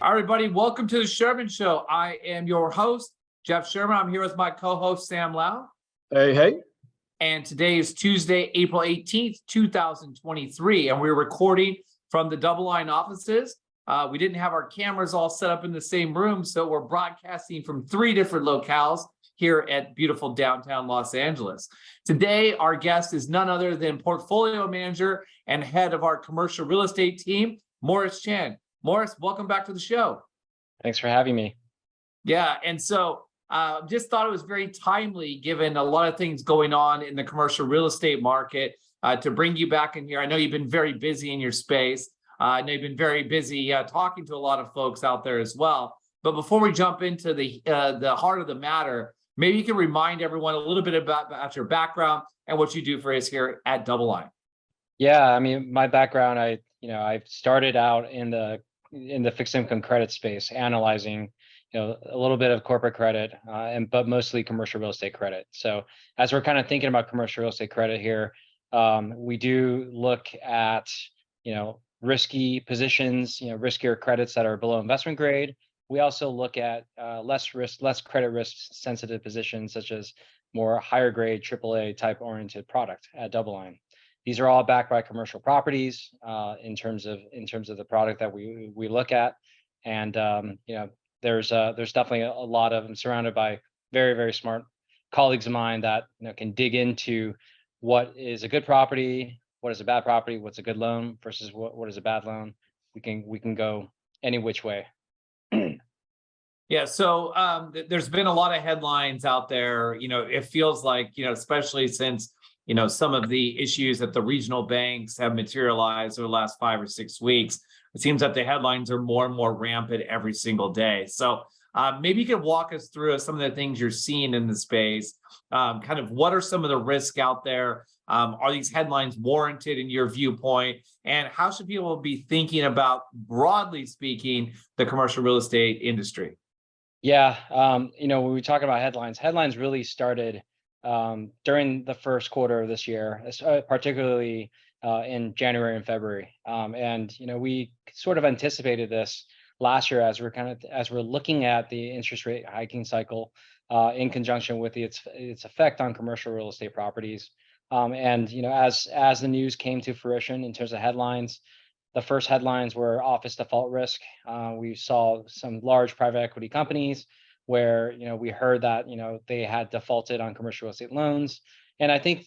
All right, everybody, welcome to the Sherman Show. I am your host, Jeff Sherman. I'm here with my co-host, Sam Lau. Hey. And today is Tuesday, April 18th, 2023, and we're recording from the DoubleLine offices. We didn't have our cameras all set up in the same room, so we're broadcasting from 3 different locales here at beautiful downtown Los Angeles. Today, our guest is none other than portfolio manager and head of our commercial real estate team, Morris Chen. Morris, welcome back to the show. Thanks for having me. Yeah, and so just thought it was very timely, given a lot of things going on in the commercial real estate market, to bring you back in here. I know you've been very busy in your space. I know you've been very busy talking to a lot of folks out there as well. But before we jump into the heart of the matter, maybe you can remind everyone a little bit about your background and what you do for us here at DoubleLine. Yeah, I mean, my background, I started out in the fixed income credit space, analyzing, a little bit of corporate credit, but mostly commercial real estate credit. So as we're kind of thinking about commercial real estate credit here, we do look at, risky positions, riskier credits that are below investment grade. We also look at less credit risk sensitive positions, such as more higher grade AAA type oriented product at DoubleLine. These are all backed by commercial properties in terms of the product that we look at, and there's definitely a lot of. I'm surrounded by very, very smart colleagues of mine that can dig into what is a good property, what is a bad property, what's a good loan versus what is a bad loan. We can go any which way. Yeah, so there's been a lot of headlines out there. It feels like, especially since some of the issues that the regional banks have materialized over the last 5 or 6 weeks, it seems that the headlines are more and more rampant every single day. So maybe you could walk us through some of the things you're seeing in the space. Kind of what are some of the risks out there? Are these headlines warranted in your viewpoint? And how should people be thinking about, broadly speaking, the commercial real estate industry? Yeah, when we talk about headlines really started during the first quarter of this year, particularly in January and February. And we sort of anticipated this last year as we're looking at the interest rate hiking cycle in conjunction with its effect on commercial real estate properties. And as the news came to fruition in terms of headlines, the first headlines were office default risk. We saw some large private equity companies where we heard that they had defaulted on commercial real estate loans. And I think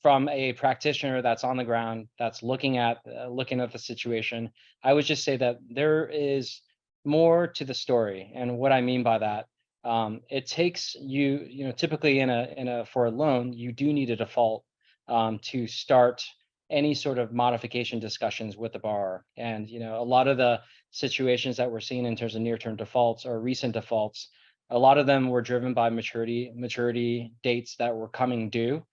from a practitioner that's on the ground, that's looking at the situation, I would just say that there is more to the story. And what I mean by that, it takes typically for a loan, you do need a default to start any sort of modification discussions with the borrower. And a lot of the situations that we're seeing in terms of near-term defaults or recent defaults, a lot of them were driven by maturity dates that were coming due.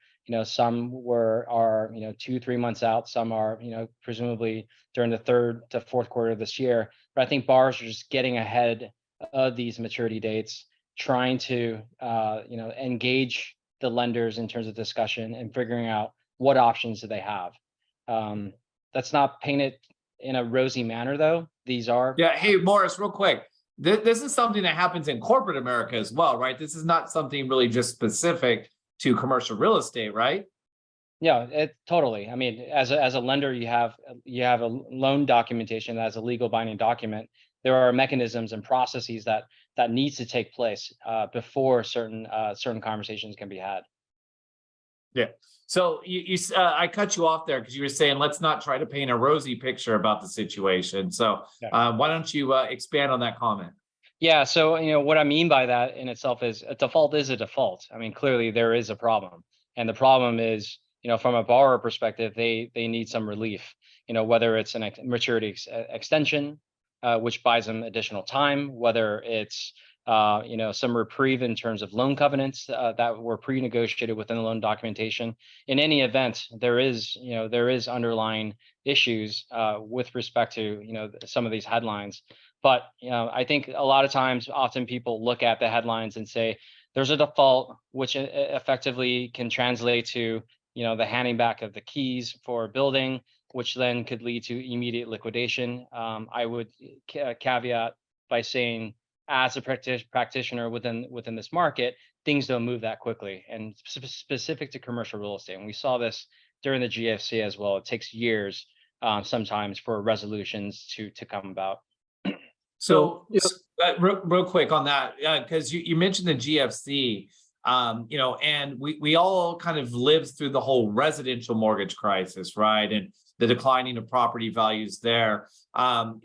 Some are 2-3 months out. Some are presumably during the 3rd to 4th quarter of this year. But I think borrowers are just getting ahead of these maturity dates, trying to engage the lenders in terms of discussion and figuring out what options do they have. That's not painted in a rosy manner, though. These are. Yeah. Hey, Morris, real quick. This is something that happens in corporate America as well, right? This is not something really just specific to commercial real estate, right? Yeah, totally. I mean, as a lender, you have a loan documentation as a legal binding document. There are mechanisms and processes that needs to take place before certain conversations can be had. Yeah. So I cut you off there because you were saying let's not try to paint a rosy picture about the situation. So why don't you expand on that comment? Yeah. So what I mean by that in itself is a default is a default. I mean, clearly there is a problem, and the problem is from a borrower perspective, they need some relief. Whether it's an maturity extension, which buys them additional time, whether it's some reprieve in terms of loan covenants that were pre-negotiated within the loan documentation. In any event, there is underlying issues with respect to some of these headlines. But I think a lot of times, often people look at the headlines and say there's a default, which effectively can translate to the handing back of the keys for a building, which then could lead to immediate liquidation. I would caveat by saying, as a practitioner within this market, things don't move that quickly, and specific to commercial real estate. And we saw this during the GFC as well. It takes years sometimes for resolutions to come about. So, real quick on that, because you mentioned the GFC, and we all kind of lived through the whole residential mortgage crisis, right? And the declining of property values there. Can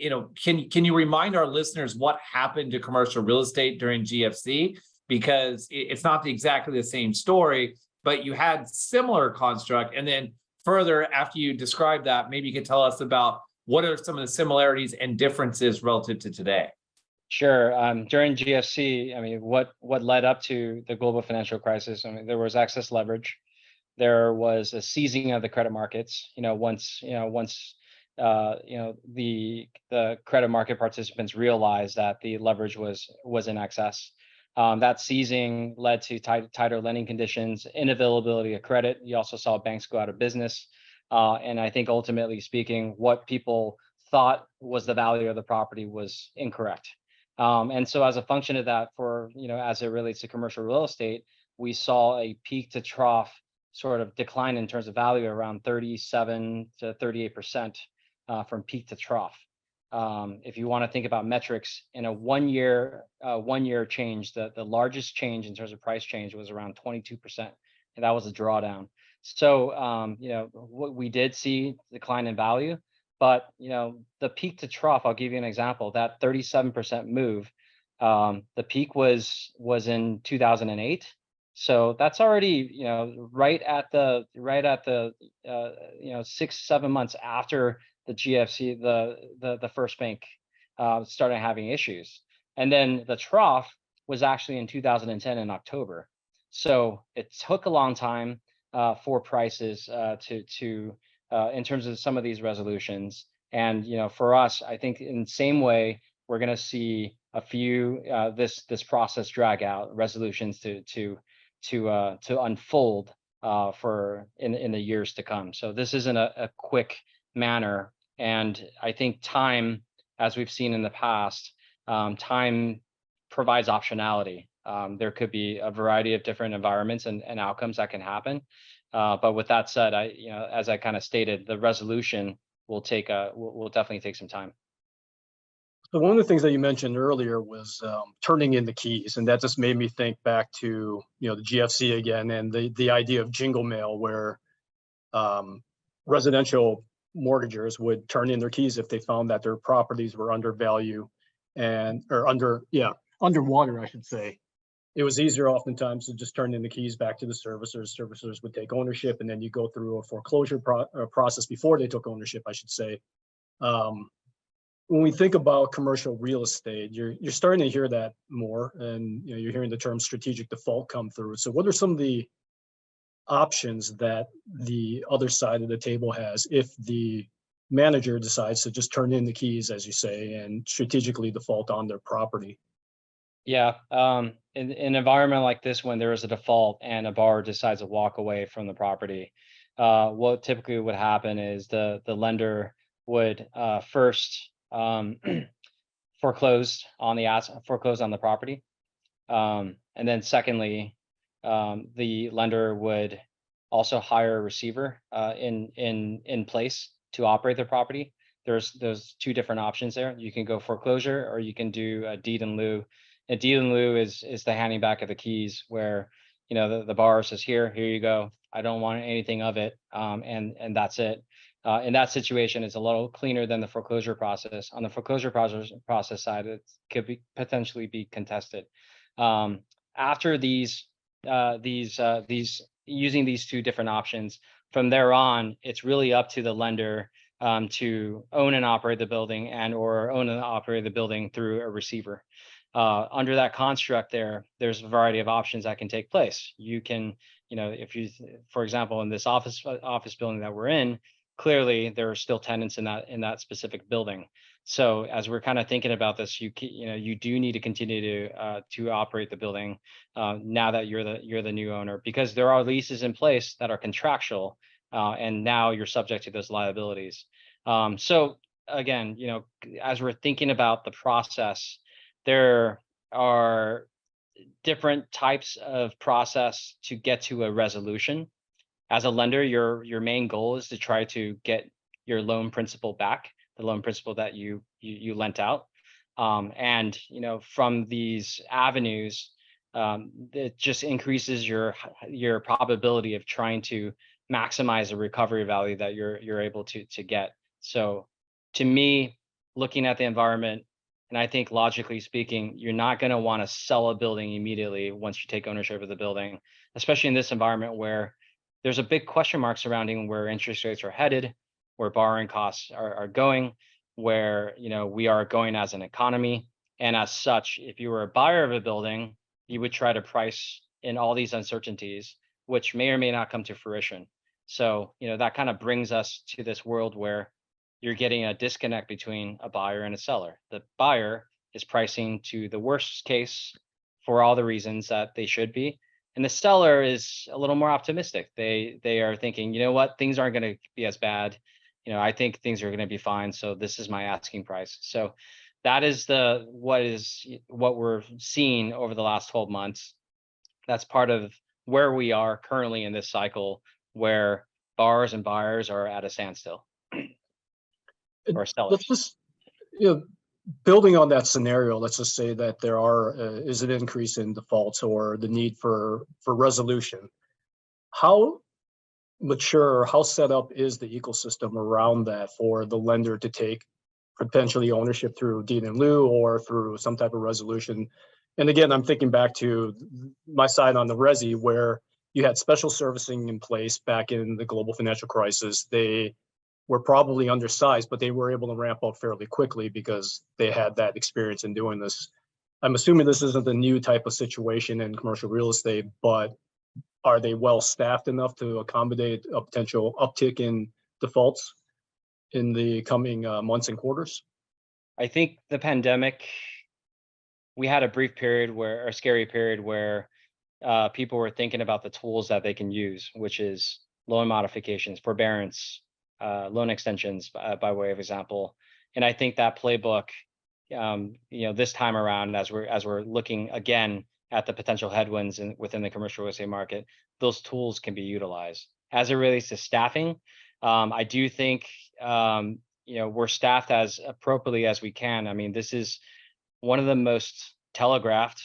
you remind our listeners what happened to commercial real estate during GFC? Because it's not exactly the same story, but you had similar construct. And then further, after you describe that, maybe you could tell us about what are some of the similarities and differences relative to today? Sure. During GFC, I mean, what led up to the global financial crisis? I mean, there was excess leverage. There was a seizing of the credit markets. Once the credit market participants realized that the leverage was in excess. That seizing led to tighter lending conditions, inavailability of credit. You also saw banks go out of business. And I think ultimately speaking, what people thought was the value of the property was incorrect. And so as a function of that, as it relates to commercial real estate, we saw a peak to trough sort of decline in terms of value around 37 to 38% from peak to trough. If you want to think about metrics in a one year change, the largest change in terms of price change was around 22%, and that was a drawdown. So what we did see decline in value, but the peak to trough, I'll give you an example. That 37% move, the peak was in 2008. So that's already right at the 6-7 months after the GFC, the first bank started having issues. And then the trough was actually in 2010 in October. So it took a long time for prices to in terms of some of these resolutions. And for us, I think in the same way, we're going to see a few this process drag out, resolutions to unfold for in the years to come. So this isn't a quick manner. And I think time, as we've seen in the past, time provides optionality. There could be a variety of different environments and outcomes that can happen. But with that said, as I kind of stated, the resolution will definitely take some time. So one of the things that you mentioned earlier was turning in the keys, and that just made me think back to the GFC again, and the idea of jingle mail, where residential mortgagers would turn in their keys if they found that their properties were undervalued or underwater, I should say. It was easier oftentimes to just turn in the keys back to the servicers. Servicers would take ownership, and then you go through a foreclosure process before they took ownership, I should say. When we think about commercial real estate, you're starting to hear that more, and you're hearing the term strategic default come through. So what are some of the options that the other side of the table has if the manager decides to just turn in the keys, as you say, and strategically default on their property? Yeah, in an environment like this, when there is a default and a borrower decides to walk away from the property, what typically would happen is the lender would first foreclose on the property, and then secondly, the lender would also hire a receiver in place to operate the property. There's two different options there. You can go foreclosure, or you can do a deed in lieu. A deed in lieu is the handing back of the keys, where the borrower says, here you go, I don't want anything of it, and that's it. In that situation, it's a little cleaner than the foreclosure process. On the foreclosure process side, it could potentially be contested. After these using these two different options, from there on, it's really up to the lender to own and operate the building or own and operate the building through a receiver. Under that construct, there's a variety of options that can take place. You can, if you, for example, in this office building that we're in, clearly there are still tenants in that specific building. So as we're kind of thinking about this, you do need to continue to operate the building now that you're the new owner, because there are leases in place that are contractual, and now you're subject to those liabilities. So again, as we're thinking about the process, there are different types of process to get to a resolution. As a lender, your main goal is to try to get your loan principal back, the loan principal that you lent out. And from these avenues, it just increases your probability of trying to maximize the recovery value that you're able to get. So to me, looking at the environment, and I think logically speaking, you're not going to want to sell a building immediately once you take ownership of the building, especially in this environment where there's a big question mark surrounding where interest rates are headed, where borrowing costs are going, where we are going as an economy. And as such, if you were a buyer of a building, you would try to price in all these uncertainties, which may or may not come to fruition. So that kind of brings us to this world where you're getting a disconnect between a buyer and a seller. The buyer is pricing to the worst case for all the reasons that they should be. And the seller is a little more optimistic. They are thinking, you know what, things aren't going to be as bad. I think things are going to be fine. So this is my asking price. So that is what we're seeing over the last 12 months. That's part of where we are currently in this cycle, where borrowers and buyers are at a standstill. Or sellers. Let's just, building on that scenario, let's just say that there is an increase in defaults or the need for resolution. How mature, how set up is the ecosystem around that for the lender to take potentially ownership through deed in lieu or through some type of resolution? And again, I'm thinking back to my side on the resi, where you had special servicing in place back in the global financial crisis. They were probably undersized, but they were able to ramp up fairly quickly because they had that experience in doing this. I'm assuming this isn't a new type of situation in commercial real estate, but are they well staffed enough to accommodate a potential uptick in defaults in the coming months and quarters? I think the pandemic, we had a brief period a scary period where people were thinking about the tools that they can use, which is loan modifications, forbearance, loan extensions, by way of example. And I think that playbook, this time around, as we're looking again at the potential headwinds within the commercial real estate market, those tools can be utilized. As it relates to staffing, I do think we're staffed as appropriately as we can. I mean, this is one of the most telegraphed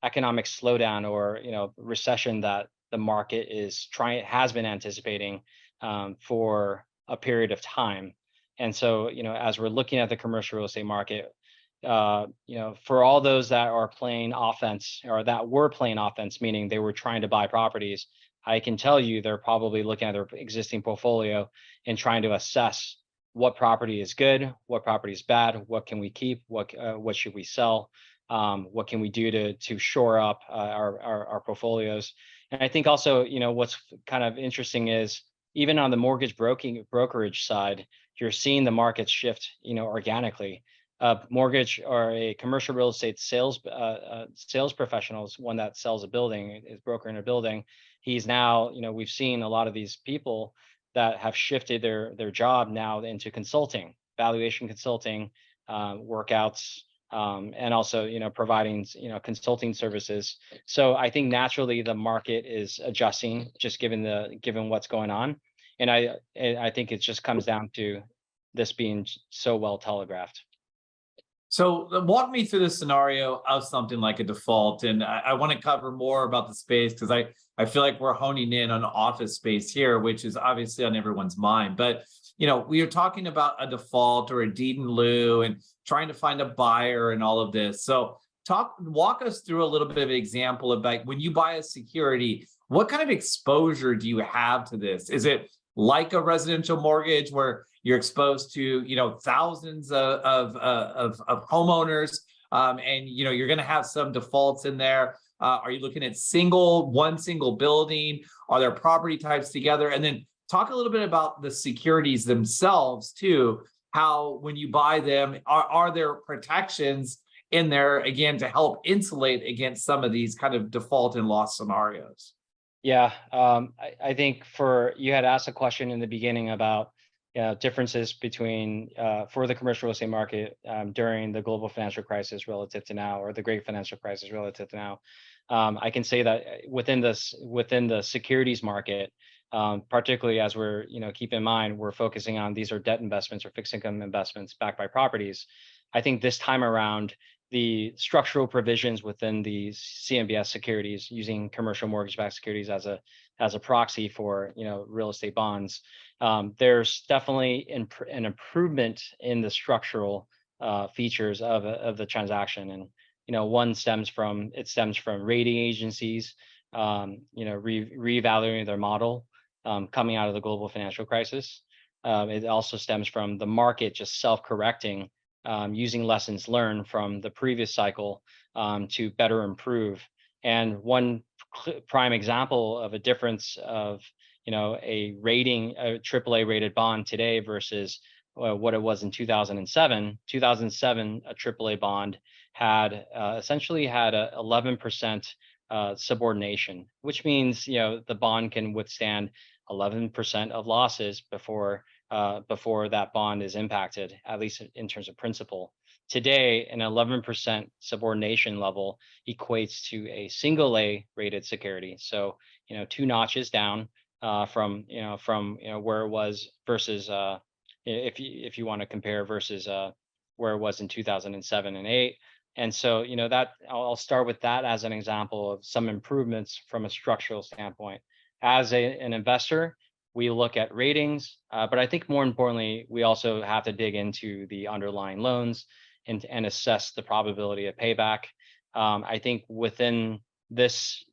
economic slowdown or recession that the market has been anticipating for a period of time. And so, as we're looking at the commercial real estate market, for all those that are playing offense or that were playing offense, meaning they were trying to buy properties, I can tell you they're probably looking at their existing portfolio and trying to assess what property is good, what property is bad, what can we keep, what should we sell, what can we do to shore up our portfolios. And I think also, what's kind of interesting is even on the mortgage brokerage side, you're seeing the market shift, organically. Mortgage or a commercial real estate sales professionals, one that sells a building, is brokering a building. He's now, we've seen a lot of these people that have shifted their job now into consulting, valuation consulting, workouts, and also, providing, consulting services. So I think naturally the market is adjusting, just given what's going on. And I think it just comes down to this being so well telegraphed. So walk me through the scenario of something like a default. And I want to cover more about the space because I feel like we're honing in on office space here, which is obviously on everyone's mind. But, we are talking about a default or a deed in lieu and trying to find a buyer and all of this. So walk us through a little bit of an example about when you buy a security, what kind of exposure do you have to this? Is it like a residential mortgage where you're exposed to, thousands of homeowners, and you're going to have some defaults in there? Are you looking at one single building? Are there property types together? And then talk a little bit about the securities themselves too. How when you buy them, are there protections in there again to help insulate against some of these kind of default and loss scenarios? Yeah, I think you had asked a question in the beginning about differences between for the commercial real estate market during the global financial crisis relative to now, or the great financial crisis relative to now. I can say that within the securities market, particularly as we're, keep in mind, we're focusing on these are debt investments or fixed income investments backed by properties. I think this time around, the structural provisions within the CMBS securities, using commercial mortgage-backed securities as a proxy for real estate bonds, there's definitely an improvement in the structural features of the transaction, and one stems from rating agencies reevaluating their model coming out of the global financial crisis. It also stems from the market just self-correcting, using lessons learned from the previous cycle to better improve. And one prime example of a difference of a AAA rated bond today versus what it was in 2007. 2007, a AAA bond had essentially had a 11% subordination, which means the bond can withstand 11% of losses before that bond is impacted, at least in terms of principal. Today, an 11% subordination level equates to a single A rated security. So, 2 notches down from where it was versus if you want to compare versus where it was in 2007 and 8. And so, that I'll start with that as an example of some improvements from a structural standpoint. As an investor, we look at ratings, but I think more importantly, we also have to dig into the underlying loans and assess the probability of payback. I think within this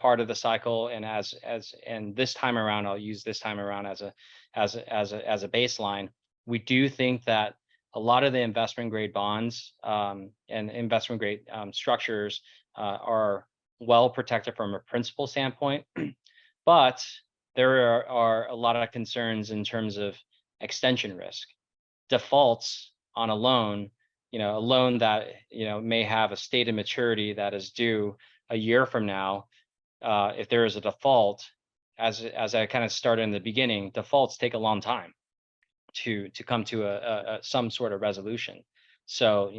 part of the cycle, and this time around, I'll use this time around as a baseline. We do think that a lot of the investment grade bonds and investment grade structures are well protected from a principal standpoint, but there are a lot of concerns in terms of extension risk, defaults on a loan, a loan that may have a stated maturity that is due a year from now. If there is a default, as I kind of started in the beginning, defaults take a long time to come to some sort of resolution. So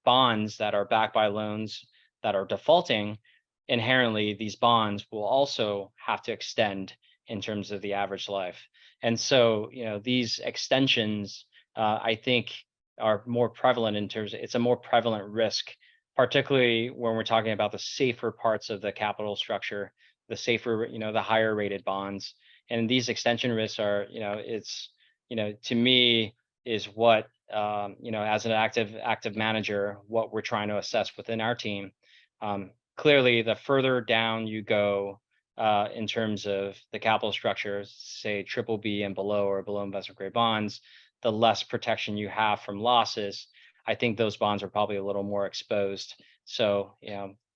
bonds that are backed by loans that are defaulting, inherently these bonds will also have to extend in terms of the average life. And so these extensions I think are more prevalent in terms of, it's a more prevalent risk, particularly when we're talking about the safer parts of the capital structure, the safer, the higher rated bonds. And these extension risks are, it's, to me, is what, as an active manager, what we're trying to assess within our team. Clearly, the further down you go in terms of the capital structure, say BBB and below, or below investment grade bonds, the less protection you have from losses. I think those bonds are probably a little more exposed. So,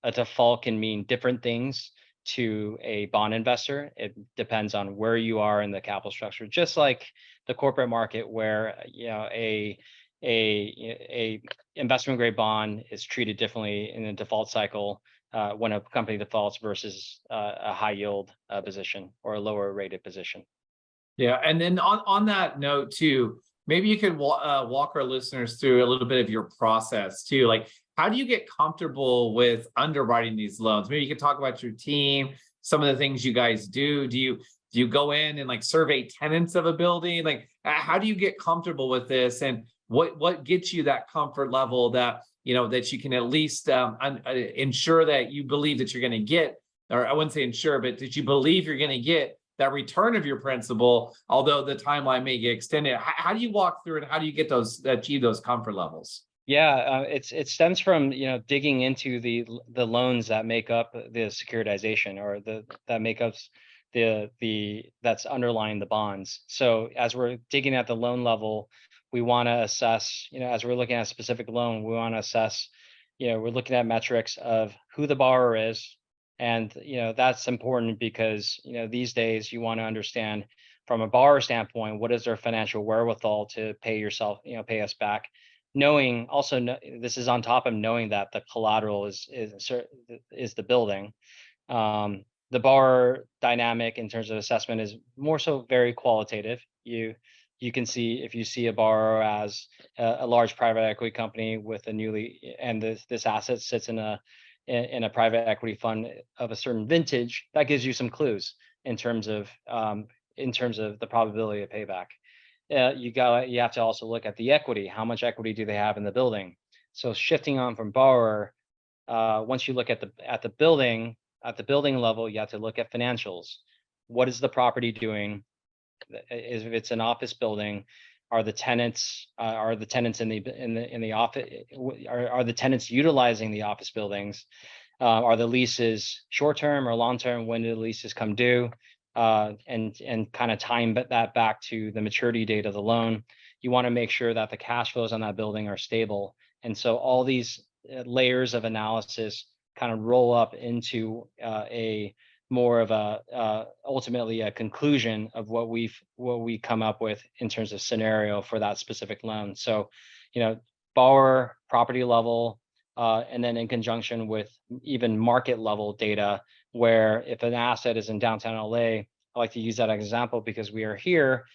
a default can mean different things to a bond investor. It depends on where you are in the capital structure, just like the corporate market, where a investment grade bond is treated differently in a default cycle when a company defaults versus a high yield position or a lower rated position. Yeah, and then on that note too, maybe you could walk our listeners through a little bit of your process too. Like, how do you get comfortable with underwriting these loans? Maybe you could talk about your team, some of the things you guys do. Do you go in and like survey tenants of a building? Like, how do you get comfortable with this, and what gets you that comfort level that that you can at least ensure that you believe that you're going to get, or I wouldn't say ensure, but that you believe you're going to get that return of your principal, although the timeline may get extended? How do you walk through it? How do you get achieve those comfort levels? Yeah, it stems from digging into the loans that make up the securitization, or that make up that's underlying the bonds. So as we're digging at the loan level, we want to assess, as we're looking at a specific loan, we want to assess, we're looking at metrics of who the borrower is. And, that's important because, these days you want to understand from a borrower standpoint, what is their financial wherewithal to pay us back? Knowing also, this is on top of knowing that the collateral is the building. The borrower dynamic in terms of assessment is more so very qualitative. You can see if you see a borrower as a large private equity company with a this asset sits in a private equity fund of a certain vintage, that gives you some clues in terms of the probability of payback. You have to also look at the equity. How much equity do they have in the building? So shifting on from borrower, once you look at the building level, you have to look at financials. What is the property doing? If it's an office building, are the tenants in the office, are the tenants utilizing the office buildings? Are the leases short term or long term? When do the leases come due? And kind of tying that back to the maturity date of the loan. You want to make sure that the cash flows on that building are stable. And so all these layers of analysis kind of roll up into a more of a ultimately a conclusion of what we come up with in terms of scenario for that specific loan. So, borrower, property level, and then in conjunction with even market level data, where if an asset is in downtown LA, I like to use that example because we are here.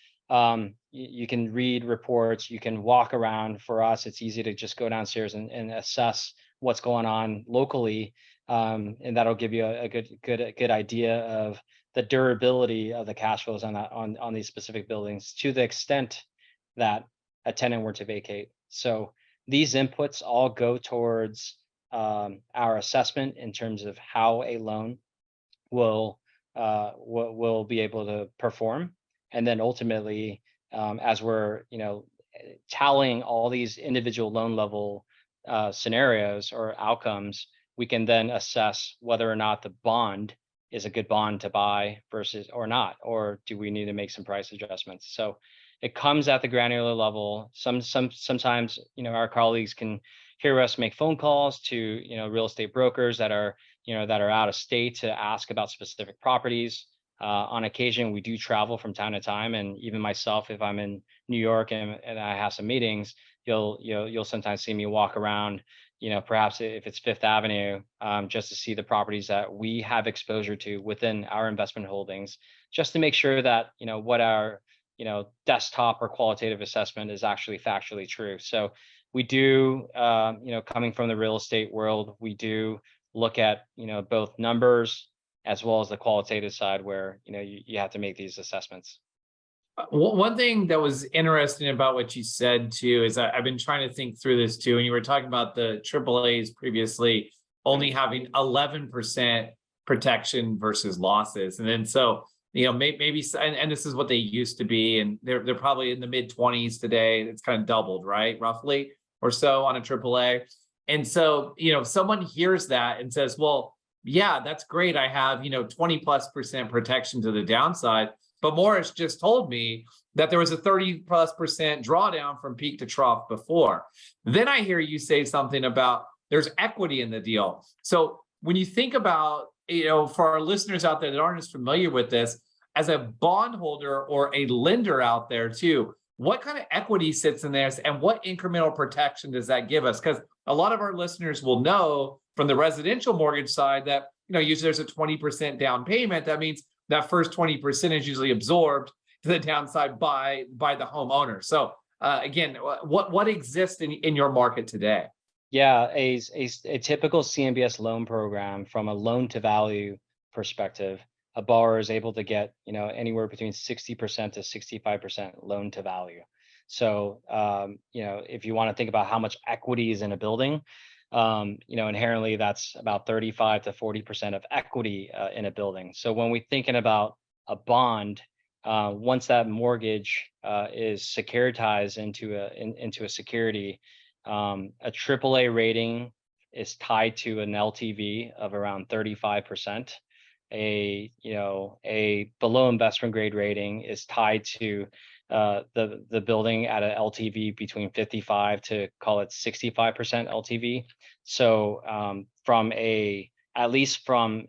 You can read reports, you can walk around. For us, it's easy to just go downstairs and assess what's going on locally. And that'll give you a good idea of the durability of the cash flows on these specific buildings to the extent that a tenant were to vacate. So these inputs all go towards our assessment in terms of how a loan will be able to perform. And then ultimately, as we're tallying all these individual loan level scenarios or outcomes, we can then assess whether or not the bond is a good bond to buy versus or not, or do we need to make some price adjustments? So it comes at the granular level. Sometimes our colleagues can hear us make phone calls to real estate brokers that are out of state to ask about specific properties. On occasion, we do travel from time to time, and even myself, if I'm in New York and I have some meetings, you'll sometimes see me walk around. Perhaps if it's Fifth Avenue, just to see the properties that we have exposure to within our investment holdings, just to make sure that what our desktop or qualitative assessment is actually factually true. So we do, coming from the real estate world, we do look at both numbers as well as the qualitative side, where you have to make these assessments. One thing that was interesting about what you said too is I've been trying to think through this too, and you were talking about the AAAs previously only having 11% protection versus losses, and then so maybe and this is what they used to be, and they're probably in the mid-20s today. It's kind of doubled, right, roughly or so on a AAA. And so if someone hears that and says, well, yeah, that's great, I have 20+% protection to the downside. But Morris just told me that there was a 30+% drawdown from peak to trough before. Then I hear you say something about there's equity in the deal. So when you think about, for our listeners out there that aren't as familiar with this, as a bondholder or a lender out there too, what kind of equity sits in there and what incremental protection does that give us? Because a lot of our listeners will know from the residential mortgage side that, usually there's a 20% down payment. That means that first 20% is usually absorbed to the downside by the homeowner. So again, what exists in your market today? Yeah, a typical CMBS loan program, from a loan to value perspective, a borrower is able to get anywhere between 60% to 65% loan to value. So if you want to think about how much equity is in a building, inherently that's about 35 to 40% of equity in a building. So when we're thinking about a bond, once that mortgage is securitized into a security, a AAA rating is tied to an LTV of around 35%. A below investment grade rating is tied to the building at an LTV between 55 to call it 65% LTV. So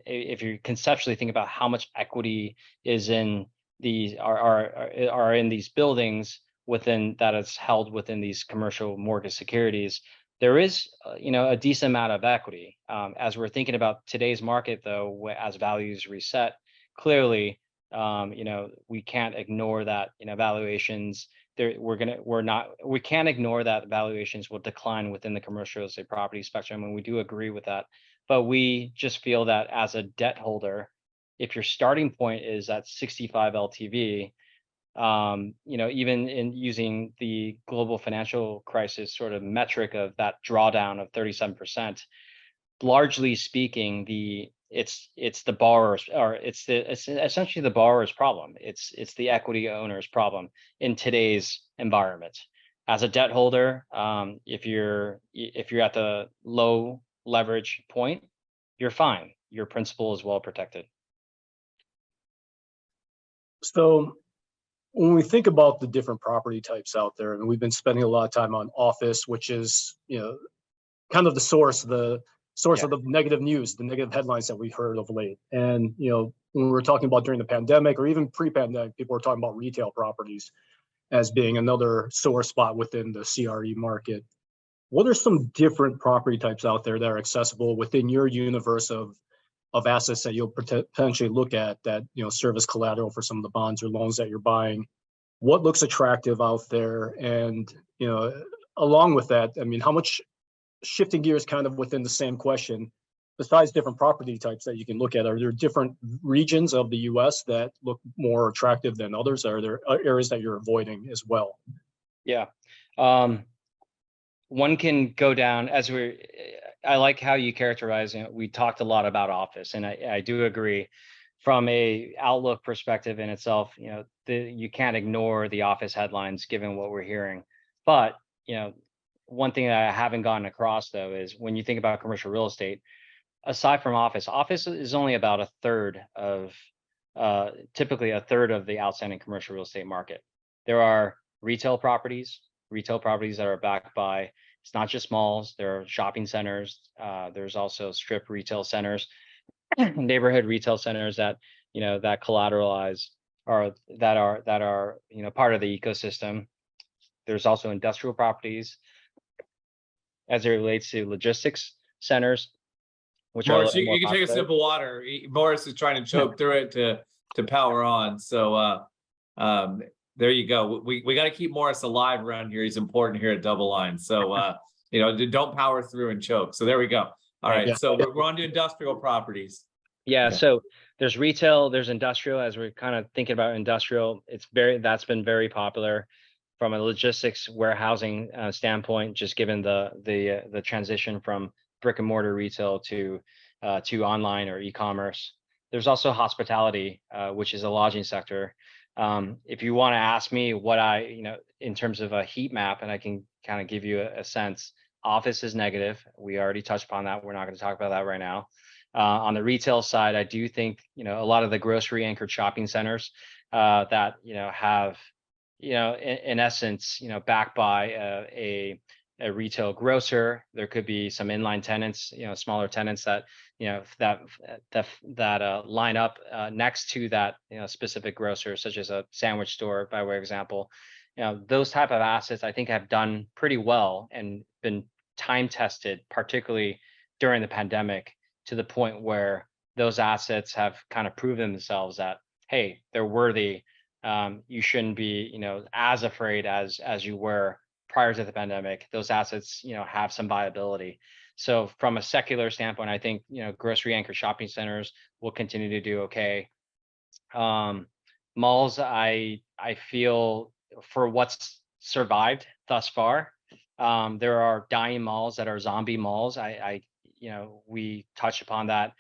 if you conceptually think about how much equity is in these are in these buildings that is held within these commercial mortgage securities, There is, a decent amount of equity. As we're thinking about today's market, though, as values reset, clearly, we can't ignore that, valuations there, we can't ignore that valuations will decline within the commercial real estate property spectrum, and we do agree with that. But we just feel that as a debt holder, if your starting point is at 65 LTV, even in using the global financial crisis sort of metric of that drawdown of 37%, largely speaking, it's the borrower's, or it's essentially the borrower's problem. It's the equity owner's problem in today's environment. As a debt holder, if you're at the low leverage point, you're fine. Your principal is well protected. So when we think about the different property types out there, and we've been spending a lot of time on office, which is, kind of the source of the negative news, the negative headlines that we've heard of late. And, when we were talking about during the pandemic or even pre-pandemic, people were talking about retail properties as being another sore spot within the CRE market. What are some different property types out there that are accessible within your universe of assets that you'll potentially look at that, serve as collateral for some of the bonds or loans that you're buying? What looks attractive out there? And, along with that, I mean, how much, shifting gears kind of within the same question, besides different property types that you can look at, are there different regions of the US that look more attractive than others? Are there areas that you're avoiding as well? Yeah. One can go down I like how you characterize it. We talked a lot about office, and I do agree from a outlook perspective in itself, you can't ignore the office headlines given what we're hearing. But, one thing that I haven't gotten across though is when you think about commercial real estate, aside from office is only about a third of typically a third of the outstanding commercial real estate market. There are retail properties that are backed by, it's not just malls, there are shopping centers, there's also strip retail centers, neighborhood retail centers that, that collateralize or that are, part of the ecosystem. There's also industrial properties as it relates to logistics centers, which are a Morris, little more you can take a popular. sip of water. Morris is trying to choke through it to power on. So there you go. We got to keep Morris alive around here. He's important here at DoubleLine. So don't power through and choke. So there we go. All right. Yeah. So we're on to industrial properties. Yeah, so there's retail, there's industrial. As we're kind of thinking about industrial, that's been very popular from a logistics warehousing standpoint, just given the transition from brick and mortar retail to online or e-commerce. There's also hospitality, which is a lodging sector. If you want to ask me what in terms of a heat map, and I can kind of give you a sense, office is negative. We already touched upon that. We're not going to talk about that right now. On the retail side, I do think, a lot of the grocery anchored shopping centers that, have, in essence, backed by a retail grocer. There could be some inline tenants, smaller tenants that, that line up next to that, specific grocer, such as a sandwich store, by way of example. Those type of assets, I think, have done pretty well and been time tested, particularly during the pandemic, to the point where those assets have kind of proven themselves that, hey, they're worthy. You shouldn't be, as afraid as you were prior to the pandemic. Those assets, have some viability. So from a secular standpoint, I think, grocery anchor shopping centers will continue to do okay. Malls, I feel, for what's survived thus far, there are dying malls that are zombie malls. We touched upon that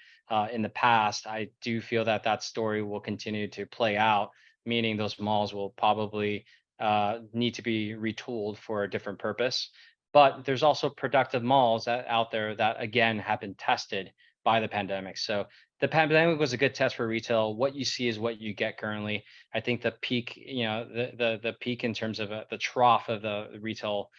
in the past. I do feel that story will continue to play out, meaning those malls will probably need to be retooled for a different purpose. But there's also productive malls out there that, again, have been tested by the pandemic. So the pandemic was a good test for retail. What you see is what you get currently. I think the peak, the peak in terms of the trough of the retail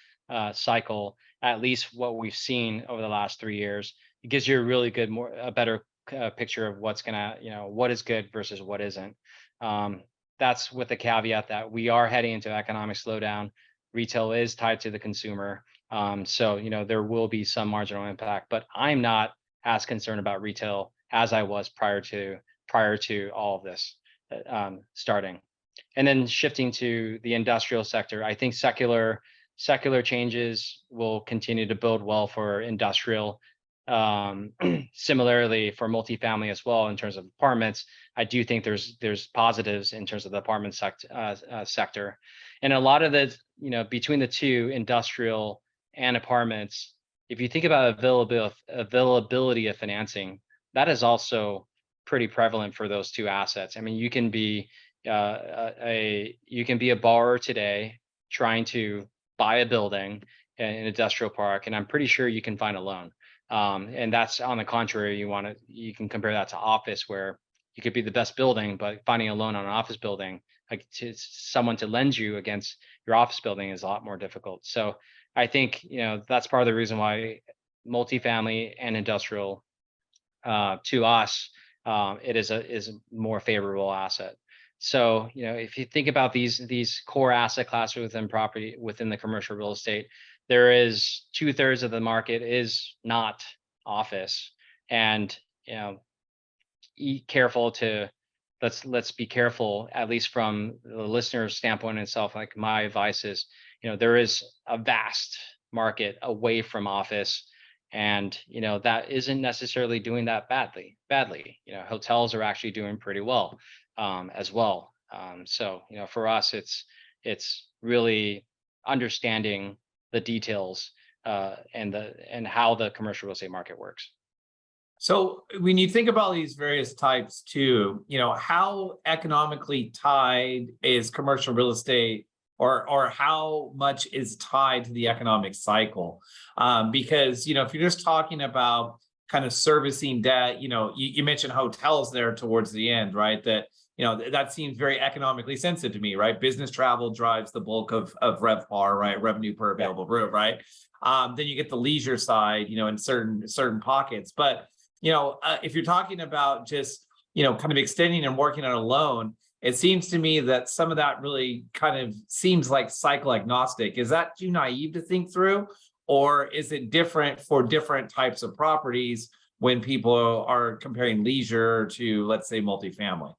cycle, at least what we've seen over the last 3 years, it gives you a really good, a better picture of what's gonna, what is good versus what isn't. That's with the caveat that we are heading into economic slowdown. Retail is tied to the consumer. So, there will be some marginal impact, but I'm not as concerned about retail as I was prior to all of this starting. And then shifting to the industrial sector, I think secular changes will continue to bode well for industrial. Similarly for multifamily as well in terms of apartments, I do think there's positives in terms of the apartment sector, and a lot of the between the two, industrial and apartments. If you think about availability of financing, that is also pretty prevalent for those two assets. I mean, you can be a borrower today trying to buy a building in an industrial park, and I'm pretty sure you can find a loan. And that's on the contrary, you can compare that to office, where you could be the best building, but finding a loan on an office building, like to someone to lend you against your office building, is a lot more difficult. So I think that's part of the reason why multifamily and industrial, to us, it is a more favorable asset. So, if you think about these core asset classes within the commercial real estate, there is 2/3 of the market is not office, and let's be careful, at least from the listener's standpoint itself. Like, my advice is, there is a vast market away from office, and that isn't necessarily doing that badly. Hotels are actually doing pretty well, as well. So for us, it's really understanding the details, and how the commercial real estate market works. So when you think about these various types too, how economically tied is commercial real estate, or how much is tied to the economic cycle? Because, if you're just talking about kind of servicing debt, you mentioned hotels there towards the end, right? That seems very economically sensitive to me, right? Business travel drives the bulk of RevPAR, right? Revenue per available room, right? Then you get the leisure side, in certain pockets. But, if you're talking about just, kind of extending and working on a loan, it seems to me that some of that really kind of seems like cycle agnostic. Is that too naive to think through? Or is it different for different types of properties when people are comparing leisure to, let's say, multifamily?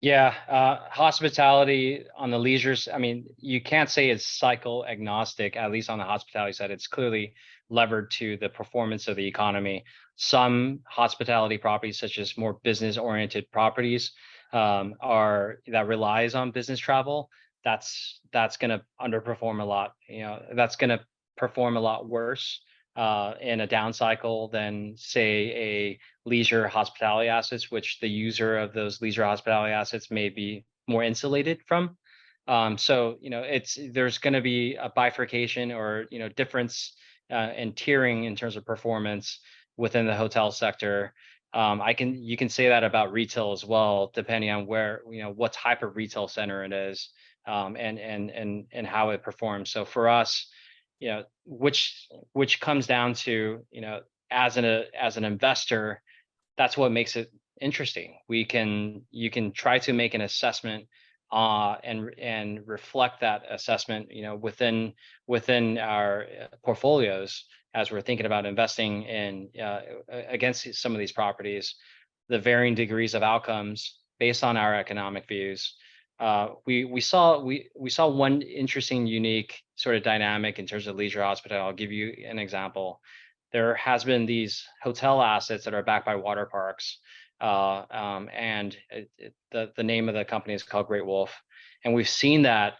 Yeah, hospitality on the leisures. I mean, you can't say it's cycle agnostic, at least on the hospitality side. It's clearly levered to the performance of the economy. Some hospitality properties, such as more business-oriented properties, that relies on business travel, that's going to underperform a lot. That's going to perform a lot worse in a down cycle than, say, a leisure hospitality assets, which the user of those leisure hospitality assets may be more insulated from. So there's going to be a bifurcation, or difference in tiering in terms of performance within the hotel sector. You can say that about retail as well, depending on where, what type of retail center it is, and how it performs. So for us, which comes down to, as an investor, that's what makes it interesting. You can try to make an assessment, and reflect that assessment, within our portfolios, as we're thinking about investing in against some of these properties, the varying degrees of outcomes based on our economic views. We saw one interesting, unique sort of dynamic in terms of leisure hospitality. I'll give you an example. There has been these hotel assets that are backed by water parks, and the name of the company is called Great Wolf, and we've seen that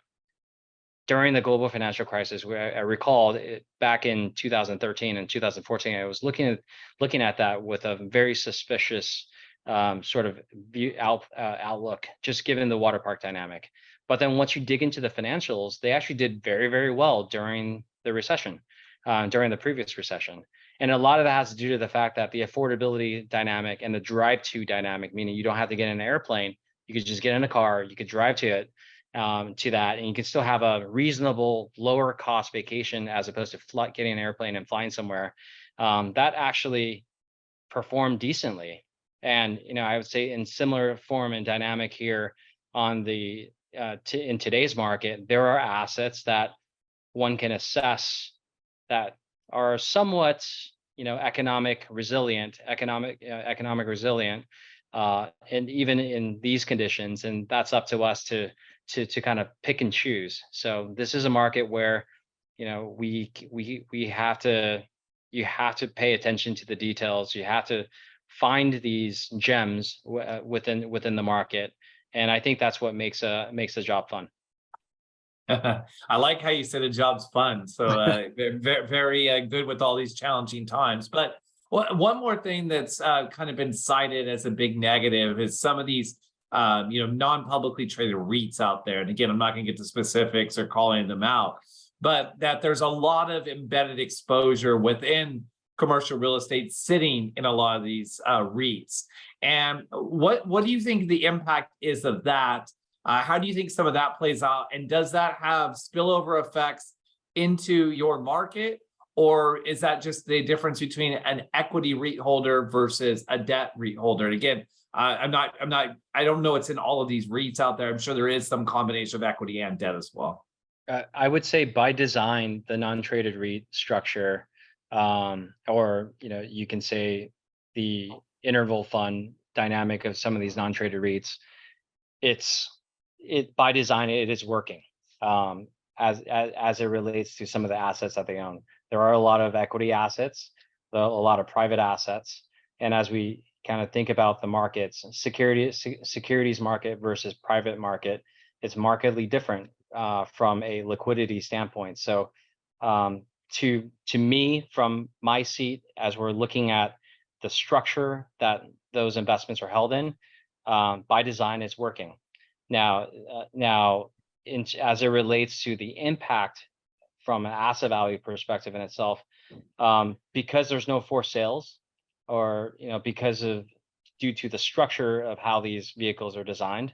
during the global financial crisis, where I recalled it back in 2013 and 2014. I was looking at that with a very suspicious sort of outlook, just given the water park dynamic. But then once you dig into the financials, they actually did very, very well during the recession, during the previous recession. And a lot of that has to do to the fact that the affordability dynamic and the drive to dynamic, meaning you don't have to get in an airplane, you could just get in a car, you could drive to it, to that, and you can still have a reasonable, lower cost vacation, as opposed to getting an airplane and flying somewhere. That actually performed decently. And I would say in similar form and dynamic here on the in today's market, there are assets that one can assess that are somewhat, economic resilient, and even in these conditions, and that's up to us to kind of pick and choose. So this is a market where, we have to, you have to pay attention to the details. You have to find these gems within the market, and I think that's what makes the job fun. I like how you said a job's fun. So very good with all these challenging times. But one more thing that's kind of been cited as a big negative is some of these non-publicly traded REITs out there. And again, I'm not going to get to specifics or calling them out, but that there's a lot of embedded exposure within commercial real estate sitting in a lot of these REITs. And what do you think the impact is of that? How do you think some of that plays out? And does that have spillover effects into your market? Or is that just the difference between an equity REIT holder versus a debt REIT holder? And again, I don't know what's in all of these REITs out there. I'm sure there is some combination of equity and debt as well. I would say by design, the non-traded REIT structure, or you can say the interval fund dynamic of some of these non-traded REITs, by design it is working as it relates to some of the assets that they own. There are a lot of equity assets, a lot of private assets, and as we kind of think about the markets, securities market versus private market, it's markedly different from a liquidity standpoint. So to me, from my seat, as we're looking at the structure that those investments are held in, by design, it's working. Now, as it relates to the impact from an asset value perspective in itself, because there's no forced sales, or due to the structure of how these vehicles are designed,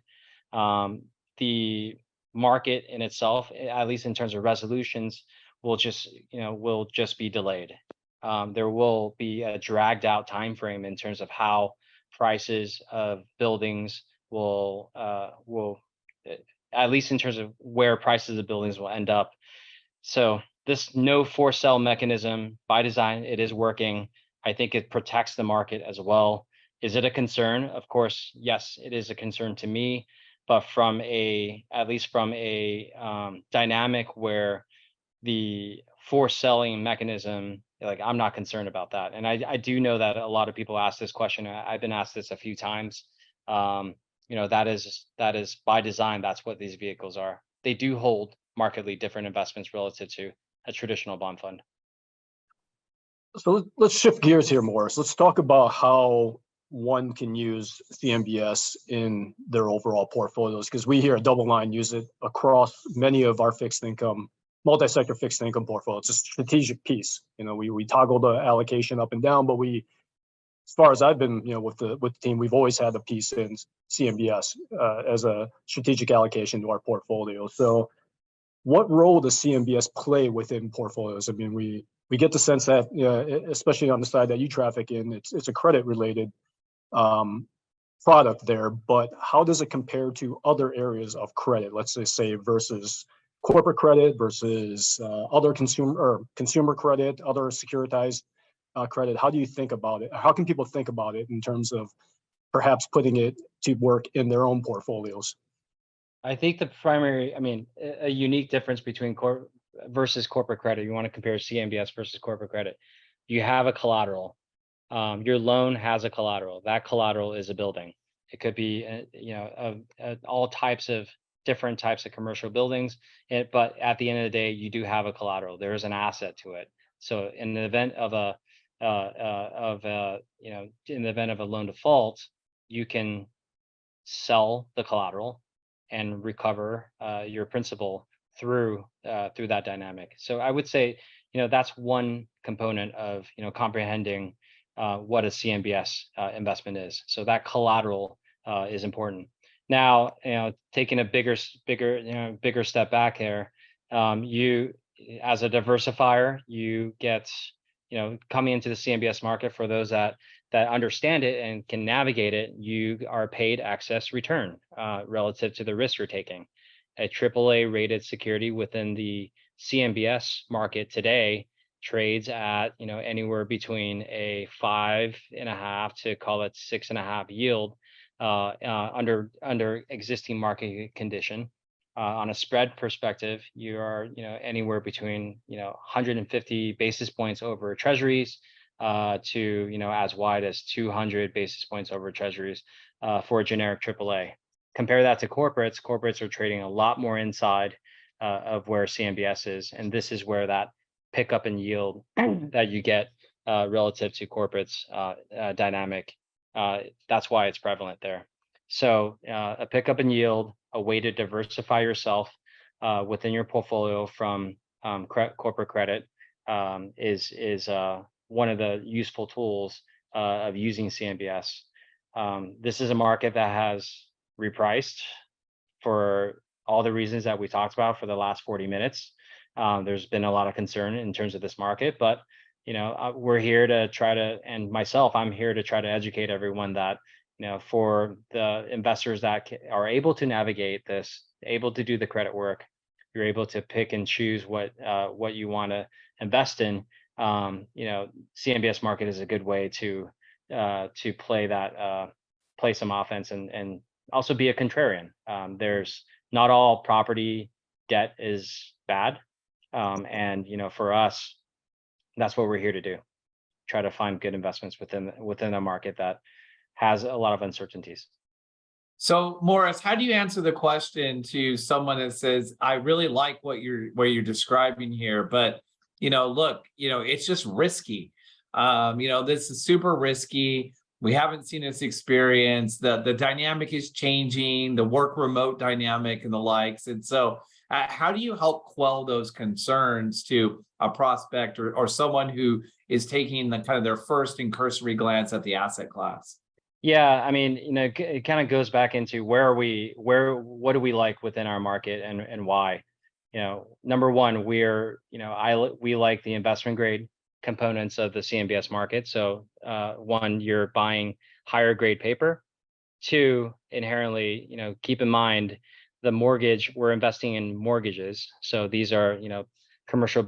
the market in itself, at least in terms of resolutions, will just be delayed. There will be a dragged out time frame in terms of how prices of buildings will, at least in terms of where prices of buildings will end up. So this no for sale mechanism, by design, it is working. I think it protects the market as well. Is it a concern? Of course, yes, it is a concern to me. But at least from a dynamic where the for selling mechanism, like, I'm not concerned about that. And I do know that a lot of people ask this question. I've been asked this a few times. That is by design. That's what these vehicles are. They do hold markedly different investments relative to a traditional bond fund. So let's shift gears here, Morris. Let's talk about how one can use CMBS in their overall portfolios, because we here at DoubleLine use it across many of our fixed income, multi-sector fixed income portfolios. It's a strategic piece. We toggle the allocation up and down, but as far as I've been, with the team, we've always had a piece in CMBS as a strategic allocation to our portfolio. So what role does CMBS play within portfolios? I mean, we get the sense that, especially on the side that you traffic in, it's a credit related product there, but how does it compare to other areas of credit? Let's just say versus corporate credit versus other consumer credit, other securitized credit. How do you think about it? How can people think about it in terms of perhaps putting it to work in their own portfolios? I think a unique difference between versus corporate credit, you want to compare CMBS versus corporate credit. You have a collateral. Your loan has a collateral. That collateral is a building. It could be, all different types of commercial buildings. But at the end of the day, you do have a collateral. There is an asset to it. So in the event of a loan default, you can sell the collateral and recover your principal through that dynamic. So I would say, that's one component of comprehending what a CMBS investment is. So that collateral is important. Now, taking a bigger step back there, you, as a diversifier, you get, coming into the CMBS market, for those that understand it and can navigate it, you are paid excess return relative to the risk you're taking. A AAA rated security within the CMBS market today trades at, anywhere between a 5.5 to call it 6.5 yield under existing market condition. On a spread perspective, you are, anywhere between, 150 basis points over treasuries to, as wide as 200 basis points over treasuries for a generic AAA. Compare that to corporates. Corporates are trading a lot more inside of where CMBS is. And this is where that pickup in yield that you get relative to corporates dynamic. That's why it's prevalent there. So a pickup in yield, a way to diversify yourself within your portfolio from corporate credit is one of the useful tools of using CMBS. This is a market that has repriced for all the reasons that we talked about for the last 40 minutes. There's been a lot of concern in terms of this market, but we're here to try to, and myself, I'm here to try to educate everyone that, for the investors that are able to navigate this, able to do the credit work, you're able to pick and choose what you want to invest in. CMBS market is a good way to play that, play some offense and also be a contrarian. There's not all property debt is bad. And for us, that's what we're here to do. Try to find good investments within a market that has a lot of uncertainties. So Morris, how do you answer the question to someone that says, I really like what you're describing here, but look, it's just risky. This is super risky. We haven't seen this experience. The dynamic is changing, the work remote dynamic and the likes. And so how do you help quell those concerns to a prospect or someone who is taking the kind of their first and cursory glance at the asset class? Yeah, I mean, it kind of goes back into what do we like within our market and why? Number one, we like the investment grade components of the CMBS market. So one, you're buying higher grade paper. Two, inherently, keep in mind the mortgage, we're investing in mortgages. So these are, commercial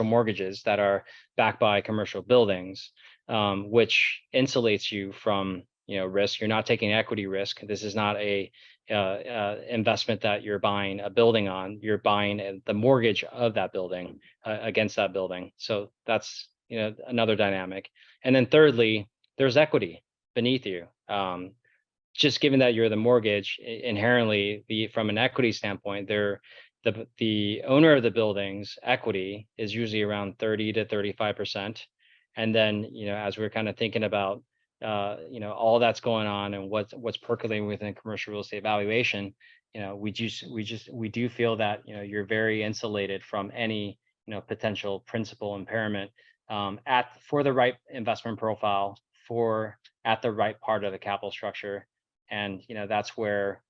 mortgages that are backed by commercial buildings, which insulates you from, risk. You're not taking equity risk. This is not a investment that you're buying a building on. You're buying the mortgage of that building against that building. So that's, another dynamic. And then thirdly, there's equity beneath you. Just given that you're the mortgage, inherently, from an equity standpoint, the owner of the building's equity is usually around 30 to 35%. And then, as we're kind of thinking about, all that's going on and what's percolating within commercial real estate valuation, we do feel that, you're very insulated from any, potential principal impairment for the right investment profile at the right part of the capital structure. And, that's where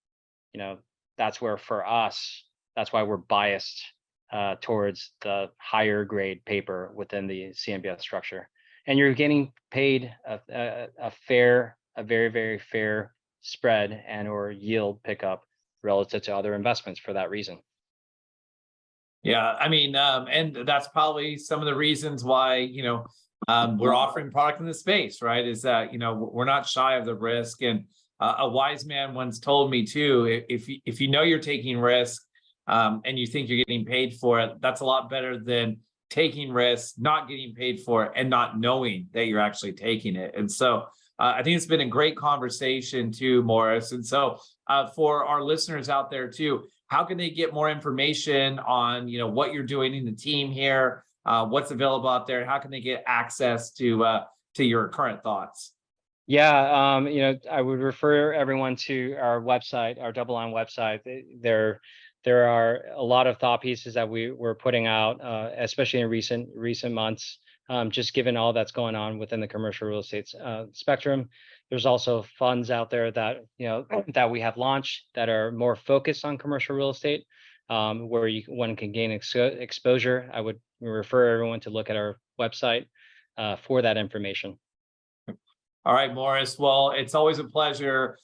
for us, that's why we're biased towards the higher grade paper within the CMBS structure. And you're getting paid a very, very fair spread and or yield pickup relative to other investments for that reason. Yeah, I mean, and that's probably some of the reasons why, we're offering product in the space, right? Is that, we're not shy of the risk. And a wise man once told me too, if you're taking risk and you think you're getting paid for it, that's a lot better than taking risks, not getting paid for it, and not knowing that you're actually taking it. And so I think it's been a great conversation too, Morris. And so for our listeners out there too, how can they get more information on, what you're doing in the team here, what's available out there? How can they get access to your current thoughts? Yeah, I would refer everyone to our website, our DoubleLine website. There are a lot of thought pieces that we're putting out, especially in recent months, just given all that's going on within the commercial real estate spectrum. There's also funds out there that that we have launched that are more focused on commercial real estate, where one can gain exposure. I would refer everyone to look at our website for that information. All right, Morris. Well, it's always a pleasure.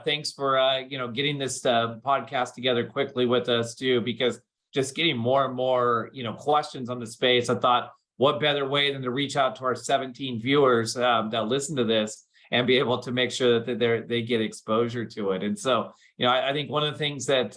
Thanks for getting this podcast together quickly with us too, because just getting more and more, questions on the space. I thought, what better way than to reach out to our 17 viewers that listen to this and be able to make sure that they get exposure to it. And so, I think one of the things that,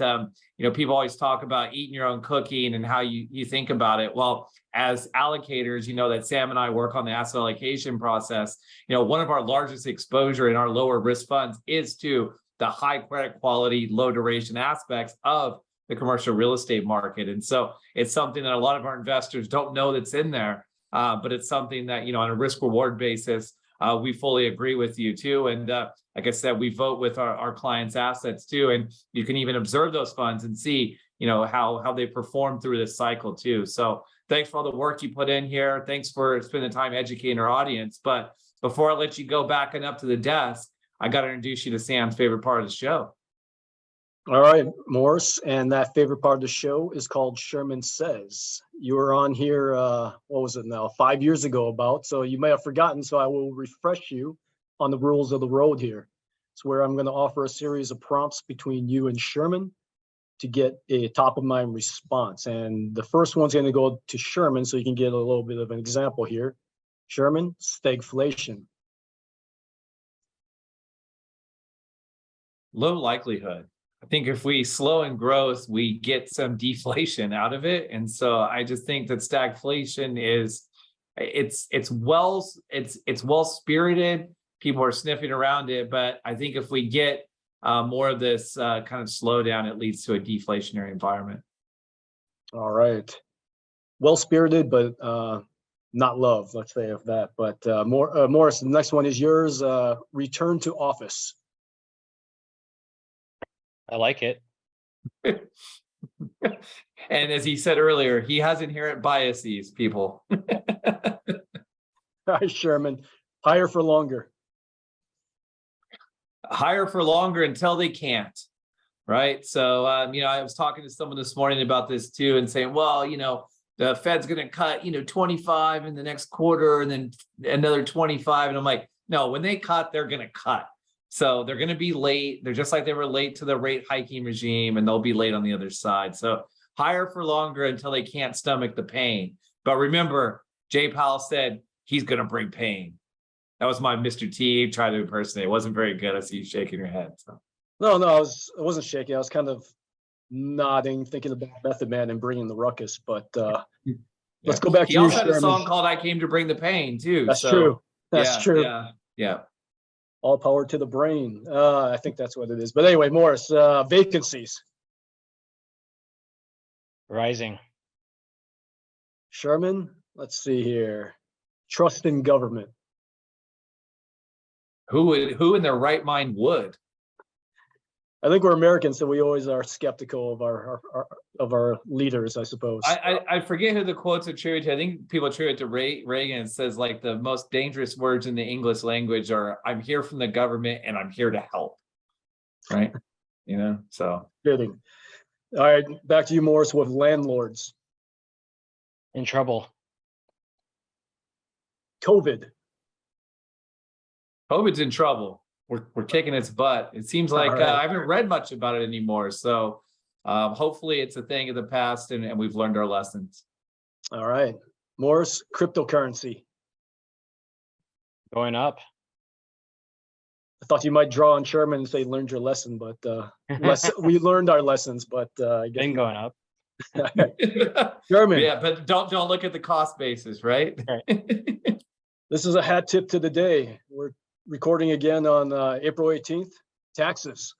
people always talk about eating your own cooking and how you think about it. Well, as allocators, that Sam and I work on the asset allocation process. One of our largest exposure in our lower risk funds is to the high credit quality, low duration aspects of the commercial real estate market. And so it's something that a lot of our investors don't know that's in there, but it's something that, on a risk reward basis, we fully agree with you too. And like I said, we vote with our clients' assets too. And you can even observe those funds and see, how they perform through this cycle too. So thanks for all the work you put in here. Thanks for spending the time educating our audience. But before I let you go back and up to the desk, I got to introduce you to Sam's favorite part of the show. All right, Morris, and that favorite part of the show is called Sherman Says. You were on here, what was it now, 5 years ago about, so you may have forgotten, so I will refresh you on the rules of the road here. It's where I'm going to offer a series of prompts between you and Sherman to get a top of mind response. And the first one's going to go to Sherman, so you can get a little bit of an example here. Sherman, stagflation. Low likelihood. I think if we slow in growth, we get some deflation out of it. And so I just think that stagflation is, it's well spirited. People are sniffing around it, but I think if we get more of this kind of slowdown, it leads to a deflationary environment. All right. Well spirited, but not love, let's say of that. But Morris, the next one is yours. Return to office. I like it. And as he said earlier, he has inherent biases, people. All right, Sherman, higher for longer. Higher for longer until they can't, right? So, I was talking to someone this morning about this too and saying, well, the Fed's going to cut, 25 in the next quarter and then another 25. And I'm like, no, when they cut, they're going to cut. So they're going to be late. They're just like they were late to the rate hiking regime, and they'll be late on the other side. So higher for longer until they can't stomach the pain. But remember, Jay Powell said he's going to bring pain. That was my Mr. T trying to impersonate. It wasn't very good. I see you shaking your head. So. No, I wasn't shaking. I was kind of nodding, thinking about Method Man and bringing the ruckus. But let's go back to you, He also had a Sherman. song called "I Came to Bring the Pain" too. That's true. That's true. Yeah. All power to the brain. I think that's what it is. But anyway, Morris, vacancies. Rising. Sherman, let's see here. Trust in government. Who in their right mind would? I think we're Americans, so we always are skeptical of our leaders, I suppose. I forget who the quotes attribute to. I think people attribute to Reagan. It says like the most dangerous words in the English language are "I'm here from the government and I'm here to help." Right? So. Fitting. All right, back to you, Morris, with landlords. In trouble. COVID's in trouble. We're kicking its butt. It seems like Right. I haven't read much about it anymore. So hopefully it's a thing of the past and we've learned our lessons. All right. Morris, cryptocurrency. Going up. I thought you might draw on Sherman and say learned your lesson, but we learned our lessons, but I guess Been going up. Sherman. Yeah, but don't look at the cost basis, right? This is a hat tip to the day. We're recording again on April 18th. Taxes.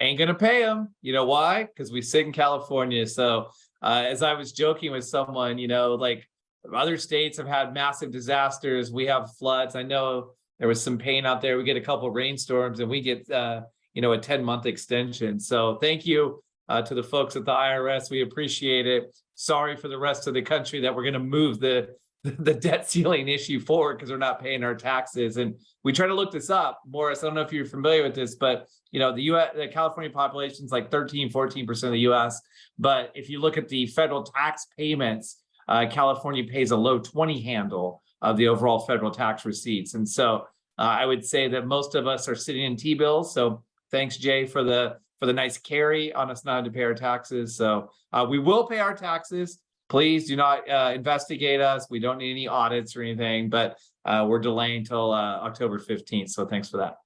Ain't gonna pay them. You know why? Because we sit in California. So as I was joking with someone, like other states have had massive disasters. We have floods. I know there was some pain out there. We get a couple of rainstorms and we get a 10-month extension. So thank you to the folks at the IRS. We appreciate it. Sorry for the rest of the country that we're going to move the debt ceiling issue forward because they're not paying our taxes. And we try to look this up. Morris, I don't know if you're familiar with this, but the California population is like 13-14% of the US. But if you look at the federal tax payments, California pays a low 20 handle of the overall federal tax receipts. And so I would say that most of us are sitting in T-bills. So thanks, Jay, for the for the nice carry on us not having to pay our taxes. So we will pay our taxes. Please do not investigate us. We don't need any audits or anything, but we're delaying until October 15th. So thanks for that.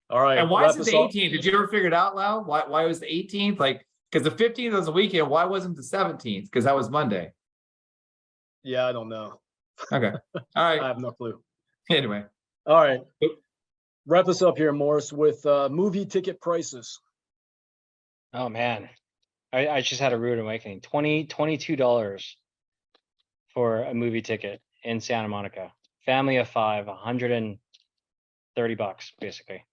All right. And why wrap is it this the up. 18th? Did you ever figure it out, Lau? Why was the 18th? Like, because the 15th was a weekend. Why wasn't the 17th? Because that was Monday. Yeah, I don't know. Okay. All I right. have no clue. Anyway. All right. Wrap this up here, Morris, with movie ticket prices. Oh man, I just had a rude awakening. $22 for a movie ticket in Santa Monica. Family of 5, $130 basically.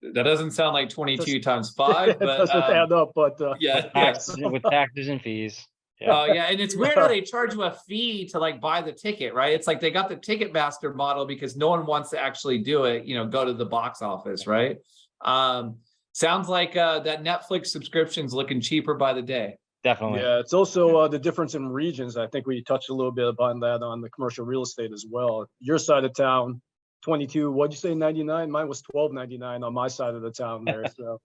That doesn't sound like 22 times 5, It but doesn't add up, but yeah. With taxes and fees. Yeah. Oh yeah, and it's weird how they charge you a fee to like buy the ticket, right? It's like they got the Ticketmaster model because no one wants to actually do it, go to the box office, right? Sounds like that Netflix subscription's looking cheaper by the day. Definitely. yeah, it's also the difference in regions. I think we touched a little bit about that on the commercial real estate as well. Your side of town, 22, what'd you say, 99? Mine was 12.99 on my side of the town there. So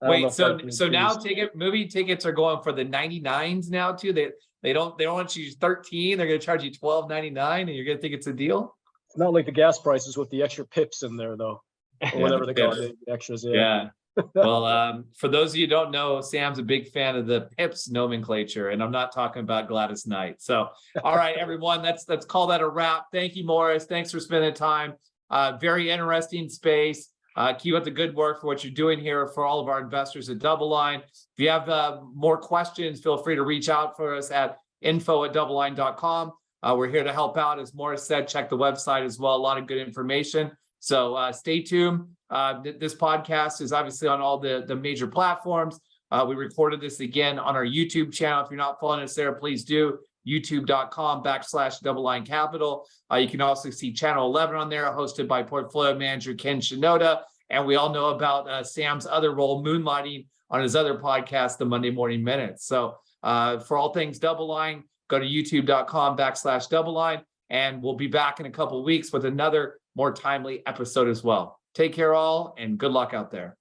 I don't know Wait, if that's an so now increase. movie tickets are going for the 99s now too. They don't want you to use 13. They're going to charge you $12.99, and you're going to think it's a deal. It's not like the gas prices with the extra pips in there though, or Yeah, whatever the they call pips. it, the extras. Yeah. Yeah. Well, for those of you who don't know, Sam's a big fan of the PIPS nomenclature, and I'm not talking about Gladys Knight. So, all right, everyone, let's call that a wrap. Thank you, Morris. Thanks for spending time. Very interesting space. Keep up the good work for what you're doing here for all of our investors at DoubleLine. If you have more questions, feel free to reach out for us at info@doubleline.com. We're here to help out. As Morris said, check the website as well. A lot of good information. So stay tuned. This podcast is obviously on all the major platforms. We recorded this again on our YouTube channel. If you're not following us there, please do. youtube.com/DoubleLine Capital. You can also see Channel 11 on there, hosted by portfolio manager Ken Shinoda. And we all know about Sam's other role, moonlighting on his other podcast, the Monday Morning Minutes. So for all things DoubleLine, go to youtube.com/DoubleLine. And we'll be back in a couple of weeks with another more timely episode as well. Take care all, and good luck out there.